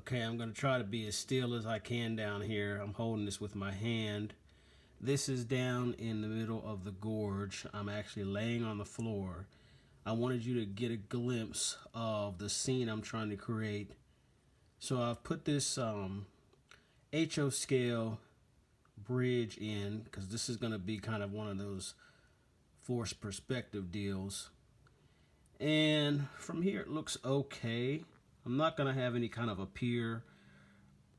Okay, I'm going to try to be as still as I can down here. I'm holding this with my hand. This is down in the middle of the gorge. I'm actually laying on the floor. I wanted you to get a glimpse of the scene I'm trying to create. So I've put this HO scale bridge in because this is going to be kind of one of those forced perspective deals. And from here it looks okay. I'm not going to have any kind of a pier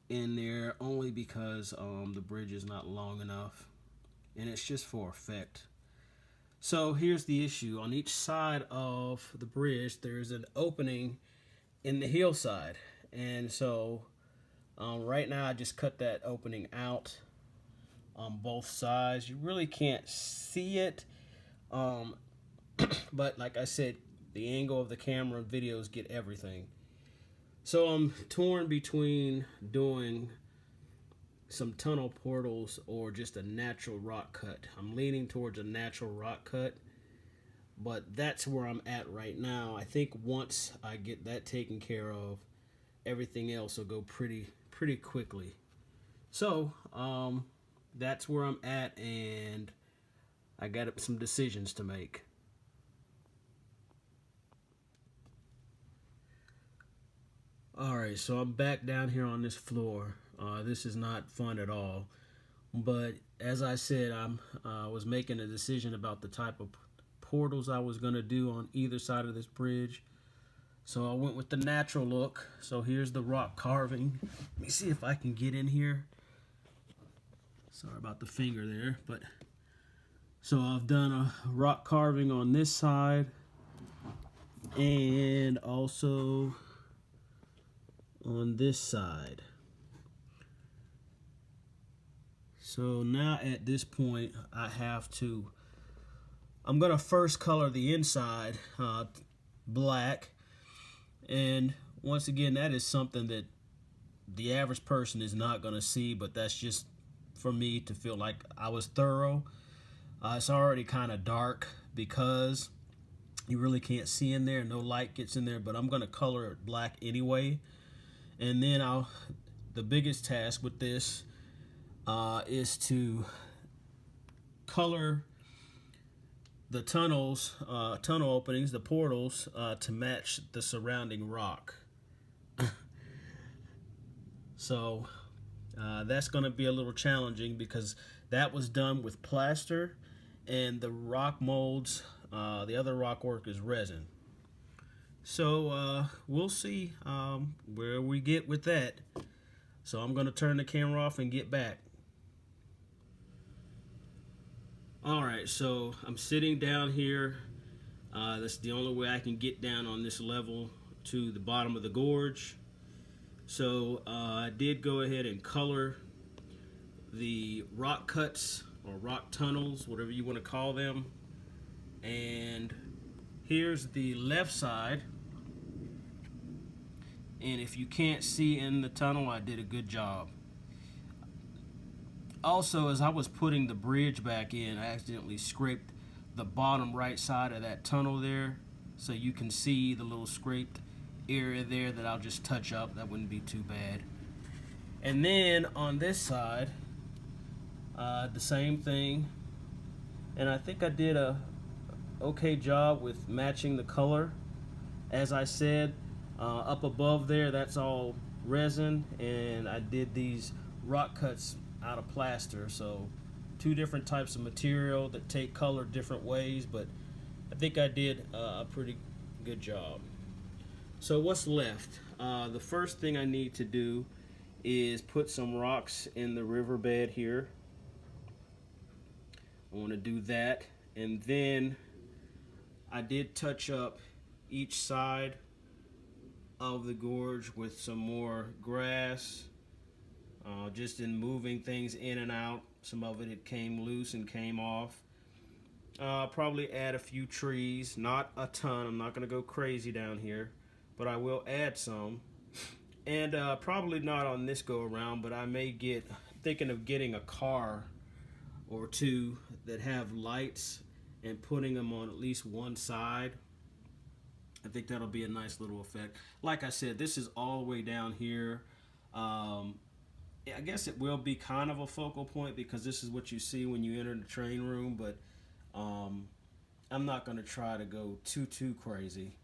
in there only because the bridge is not long enough and it's just for effect. So here's the issue. On each side of the bridge there's an opening in the hillside, and so right now I just cut that opening out on both sides. You really can't see it, but like I said, the angle of the camera and videos get everything. So I'm torn between doing some tunnel portals or just a natural rock cut. I'm leaning towards a natural rock cut, but that's where I'm at right now. I think once I get that taken care of, everything else will go pretty quickly. So that's where I'm at, and I got some decisions to make. Alright, so I'm back down here on this floor. This is not fun at all. But as I said, I was making a decision about the type of portals I was going to do on either side of this bridge. So I went with the natural look. So here's the rock carving. Let me see if I can get in here. Sorry about the finger there. But so I've done a rock carving on this side and also on this side. So now at this point I'm gonna first color the inside black, and once again that is something that the average person is not gonna see, but that's just for me to feel like I was thorough. It's already kind of dark because you really can't see in there, no light gets in there, but I'm gonna color it black anyway. And then the biggest task with this is to color the tunnel openings, the portals, to match the surrounding rock. So that's going to be a little challenging because that was done with plaster, and the rock molds, the other rock work is resin. So we'll see where we get with that. So I'm going to turn the camera off and get back. Alright, so I'm sitting down here. That's the only way I can get down on this level to the bottom of the gorge. So I did go ahead and color the rock cuts or rock tunnels, whatever you want to call them. And here's the left side. And if you can't see in the tunnel, I did a good job. Also, as I was putting the bridge back in, I accidentally scraped the bottom right side of that tunnel there. So you can see the little scraped area there that I'll just touch up. That wouldn't be too bad. And then on this side, the same thing. And I think I did a okay job with matching the color. As I said, up above there, that's all resin, and I did these rock cuts out of plaster. So two different types of material that take color different ways, but I think I did a pretty good job. So what's left? The first thing I need to do is put some rocks in the riverbed here. I want to do that, and then I did touch up each side of the gorge with some more grass, just in moving things in and out. Some of it came loose and came off. Probably add a few trees, not a ton. I'm not going to go crazy down here, but I will add some. And probably not on this go around, but I may thinking of getting a car or two that have lights and putting them on at least one side. I think that'll be a nice little effect. Like I said, this is all the way down here. Um, I guess it will be kind of a focal point because this is what you see when you enter the train room, but um, I'm not going to try to go too crazy.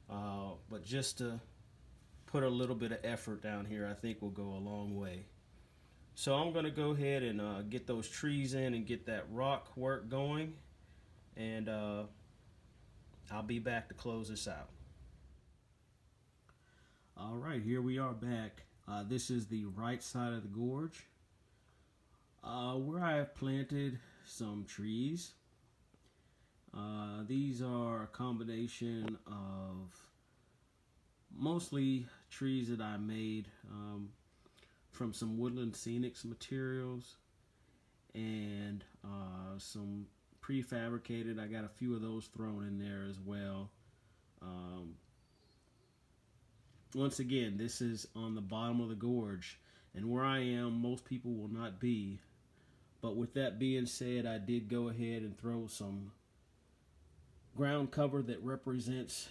But just to put a little bit of effort down here, I think will go a long way. So I'm going to go ahead and get those trees in and get that rock work going, and I'll be back to close this out. All right, here we are back. This is the right side of the gorge where I have planted some trees. These are a combination of mostly trees that I made from some woodland scenics materials and some prefabricated. I got a few of those thrown in there as well. Once again, this is on the bottom of the gorge, and where I am, most people will not be. But with that being said, I did go ahead and throw some ground cover that represents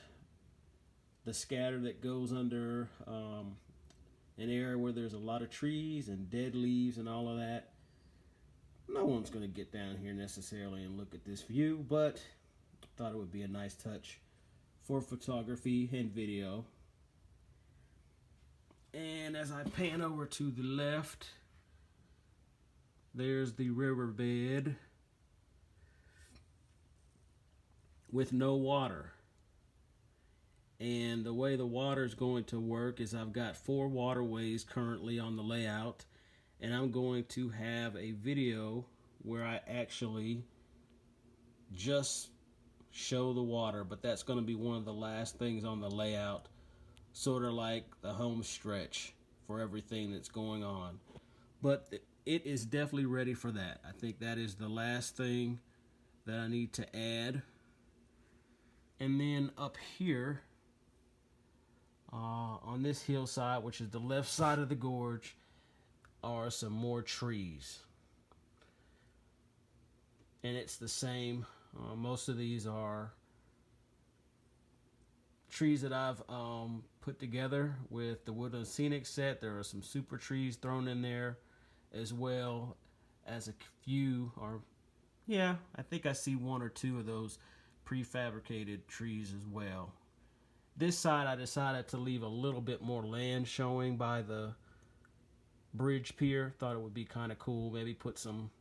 the scatter that goes under an area where there's a lot of trees and dead leaves and all of that. No one's going to get down here necessarily and look at this view, but I thought it would be a nice touch for photography and video. And as I pan over to the left, there's the riverbed with no water. And the way the water is going to work is I've got 4 waterways currently on the layout, and I'm going to have a video where I actually just show the water, but that's going to be one of the last things on the layout, sort of like the home stretch for everything that's going on. But it is definitely ready for that. I think that is the last thing that I need to add. And then up here on this hillside, which is the left side of the gorge, are some more trees. And it's the same. Most of these are trees that I've put together with the woodland scenic set. There are some super trees thrown in there, as well as a few, or yeah, I think I see 1 or 2 of those prefabricated trees as well. This side I decided to leave a little bit more land showing by the bridge pier. Thought it would be kind of cool. Maybe put some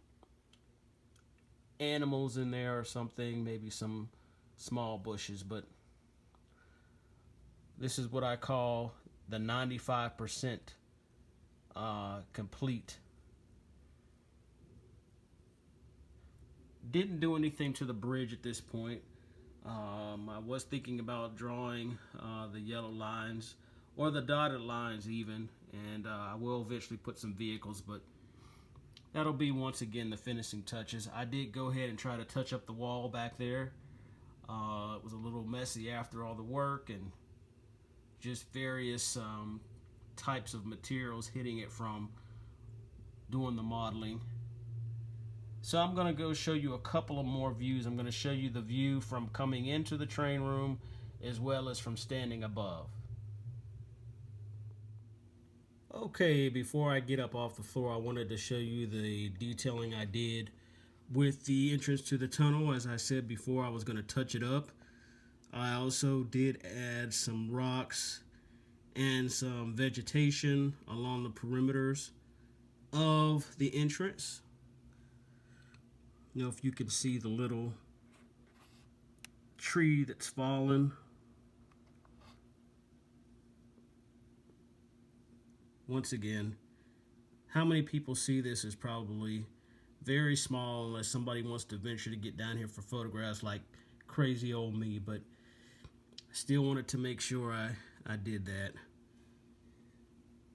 animals in there or something, maybe some small bushes, but this is what I call the 95% complete. Didn't do anything to the bridge at this point. I was thinking about drawing the yellow lines or the dotted lines even, and I will eventually put some vehicles, but that'll be once again the finishing touches. I did go ahead and try to touch up the wall back there. It was a little messy after all the work and just various types of materials hitting it from doing the modeling. So I'm going to go show you a couple of more views. I'm going to show you the view from coming into the train room as well as from standing above. Okay, before I get up off the floor, I wanted to show you the detailing I did with the entrance to the tunnel. As I said before, I was going to touch it up. I also did add some rocks and some vegetation along the perimeters of the entrance. You know, if you can see the little tree that's fallen. Once again, how many people see this is probably very small unless somebody wants to venture to get down here for photographs like crazy old me, but I still wanted to make sure I did that.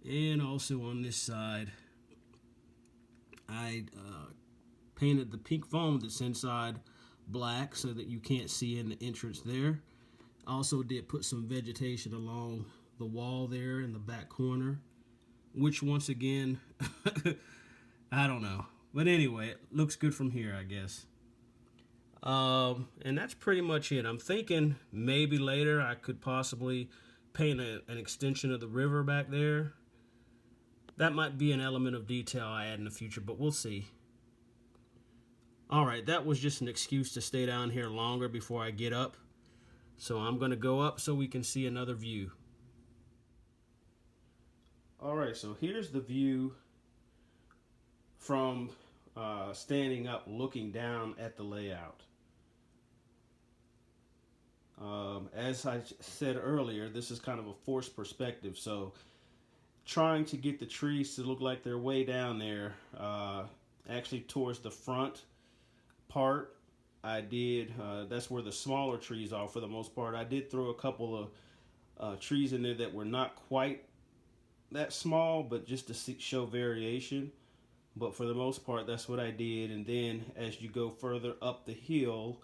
And also on this side, I painted the pink foam that's inside black so that you can't see in the entrance there. I also did put some vegetation along the wall there in the back corner, which once again, I don't know. But anyway, it looks good from here, I guess. And that's pretty much it. I'm thinking maybe later I could possibly paint an extension of the river back there. That might be an element of detail I add in the future, but we'll see. All right, that was just an excuse to stay down here longer before I get up. So I'm going to go up so we can see another view. All right, so here's the view from standing up, looking down at the layout. As I said earlier, this is kind of a forced perspective, so trying to get the trees to look like they're way down there, actually towards the front part, I did, that's where the smaller trees are for the most part. I did throw a couple of trees in there that were not quite that small, but just to show variation. But for the most part, that's what I did. And then as you go further up the hill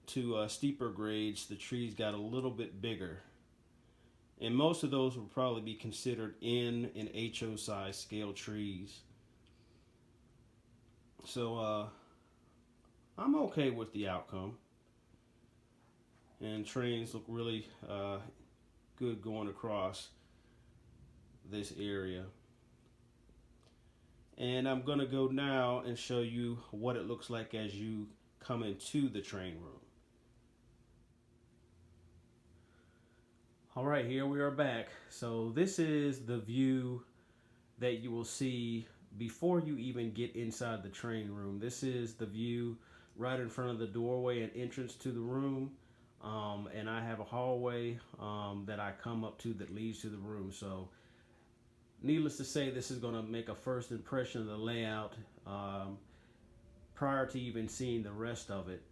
to steeper grades, the trees got a little bit bigger. And most of those would probably be considered N and HO size scale trees. So I'm okay with the outcome. And trains look really good going across this area. And I'm going to go now and show you what it looks like as you come into the train room. All right, here we are back. So this is the view that you will see before you even get inside the train room. This is the view right in front of the doorway and entrance to the room. And I have a hallway that I come up to that leads to the room. So needless to say, this is going to make a first impression of the layout prior to even seeing the rest of it.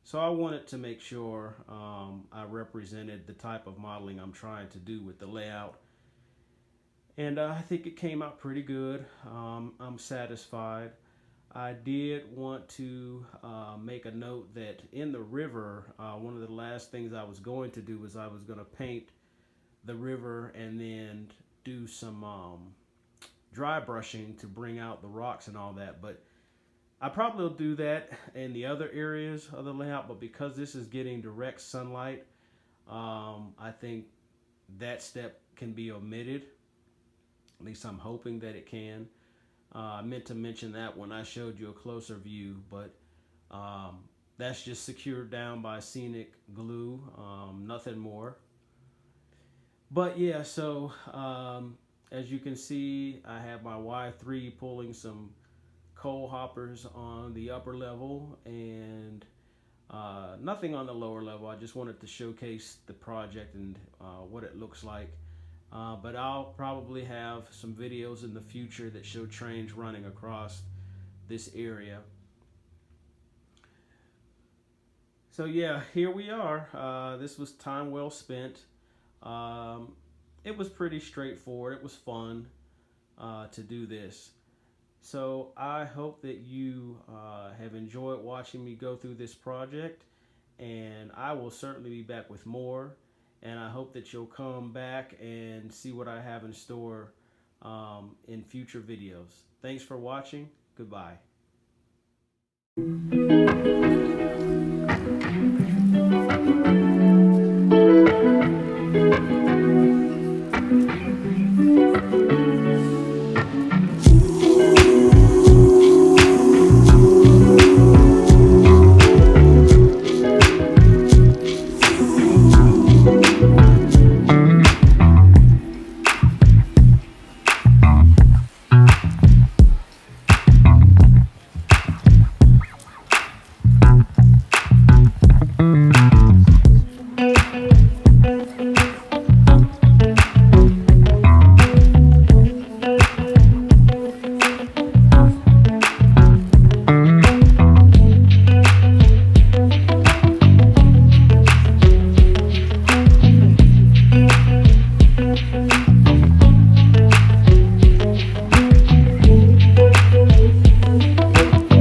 So I wanted to make sure I represented the type of modeling I'm trying to do with the layout. And I think it came out pretty good. I'm satisfied. I did want to make a note that in the river, one of the last things I was going to do was I was going to paint the river and then do some dry brushing to bring out the rocks and all that. But I probably will do that in the other areas of the layout, but because this is getting direct sunlight, I think that step can be omitted. At least I'm hoping that it can. I meant to mention that when I showed you a closer view, but that's just secured down by scenic glue, nothing more. But yeah, so as you can see, I have my Y3 pulling some coal hoppers on the upper level and nothing on the lower level. I just wanted to showcase the project and what it looks like. But I'll probably have some videos in the future that show trains running across this area. So yeah, here we are. This was time well spent. It was pretty straightforward. It was fun to do this. So I hope that you have enjoyed watching me go through this project, and I will certainly be back with more. And I hope that you'll come back and see what I have in store in future videos. Thanks for watching. Goodbye.